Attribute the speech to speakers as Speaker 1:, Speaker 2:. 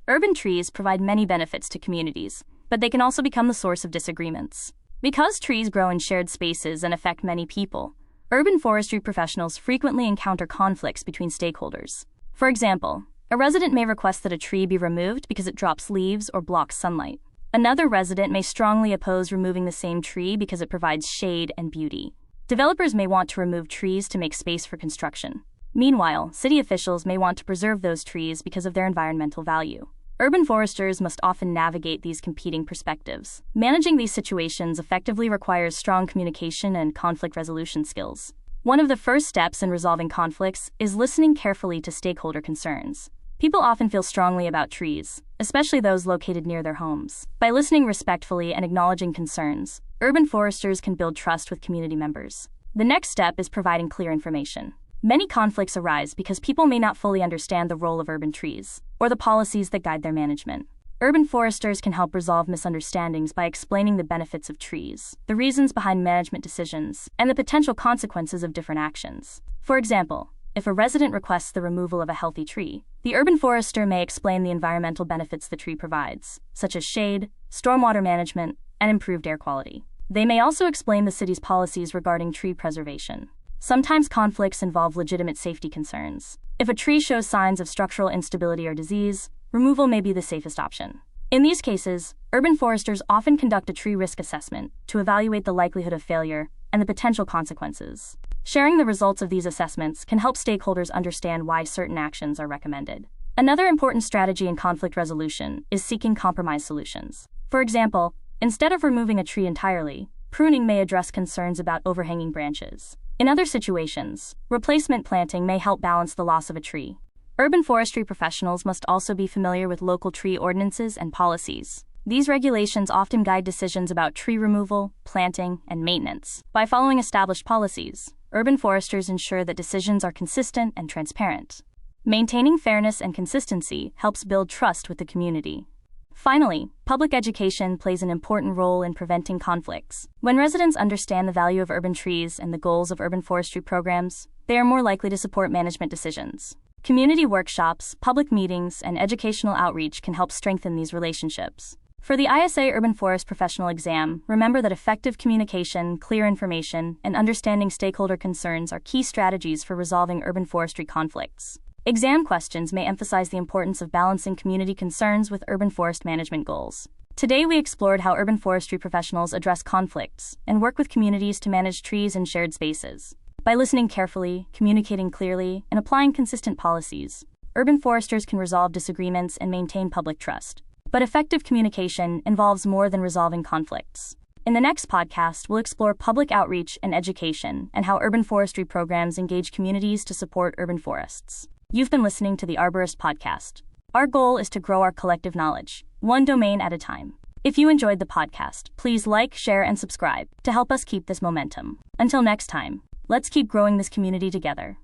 Speaker 1: Urban trees provide many benefits to communities, but they can also become the source of disagreements. Because trees grow in shared spaces and affect many people, urban forestry professionals frequently encounter conflicts between stakeholders. For example, a resident may request that a tree be removed because it drops leaves or blocks sunlight. Another resident may strongly oppose removing the same tree because it provides shade and beauty. Developers may want to remove trees to make space for construction. Meanwhile, city officials may want to preserve those trees because of their environmental value. Urban foresters must often navigate these competing perspectives. Managing these situations effectively requires strong communication and conflict resolution skills. One of the first steps in resolving conflicts is listening carefully to stakeholder concerns. People often feel strongly about trees, especially those located near their homes. By listening respectfully and acknowledging concerns, urban foresters can build trust with community members. The next step is providing clear information. Many conflicts arise because people may not fully understand the role of urban trees or the policies that guide their management. Urban foresters can help resolve misunderstandings by explaining the benefits of trees, the reasons behind management decisions, and the potential consequences of different actions. For example, if a resident requests the removal of a healthy tree, the urban forester may explain the environmental benefits the tree provides, such as shade, stormwater management, and improved air quality. They may also explain the city's policies regarding tree preservation. Sometimes conflicts involve legitimate safety concerns. If a tree shows signs of structural instability or disease, removal may be the safest option. In these cases, urban foresters often conduct a tree risk assessment to evaluate the likelihood of failure and the potential consequences. Sharing the results of these assessments can help stakeholders understand why certain actions are recommended. Another important strategy in conflict resolution is seeking compromise solutions. For example, instead of removing a tree entirely, pruning may address concerns about overhanging branches. In other situations, replacement planting may help balance the loss of a tree. Urban forestry professionals must also be familiar with local tree ordinances and policies. These regulations often guide decisions about tree removal, planting, and maintenance. By following established policies, urban foresters ensure that decisions are consistent and transparent. Maintaining fairness and consistency helps build trust with the community. Finally, public education plays an important role in preventing conflicts. When residents understand the value of urban trees and the goals of urban forestry programs, they are more likely to support management decisions. Community workshops, public meetings, and educational outreach can help strengthen these relationships. For the ISA Urban Forest Professional Exam, remember that effective communication, clear information, and understanding stakeholder concerns are key strategies for resolving urban forestry conflicts. Exam questions may emphasize the importance of balancing community concerns with urban forest management goals. Today we explored how urban forestry professionals address conflicts and work with communities to manage trees and shared spaces. By listening carefully, communicating clearly, and applying consistent policies, urban foresters can resolve disagreements and maintain public trust. But effective communication involves more than resolving conflicts. In the next podcast, we'll explore public outreach and education and how urban forestry programs engage communities to support urban forests. You've been listening to the Arborist-podcast. Our goal is to grow our collective knowledge, one domain at a time. If you enjoyed the podcast, please like, share, and subscribe to help us keep this momentum. Until next time, let's keep growing this community together.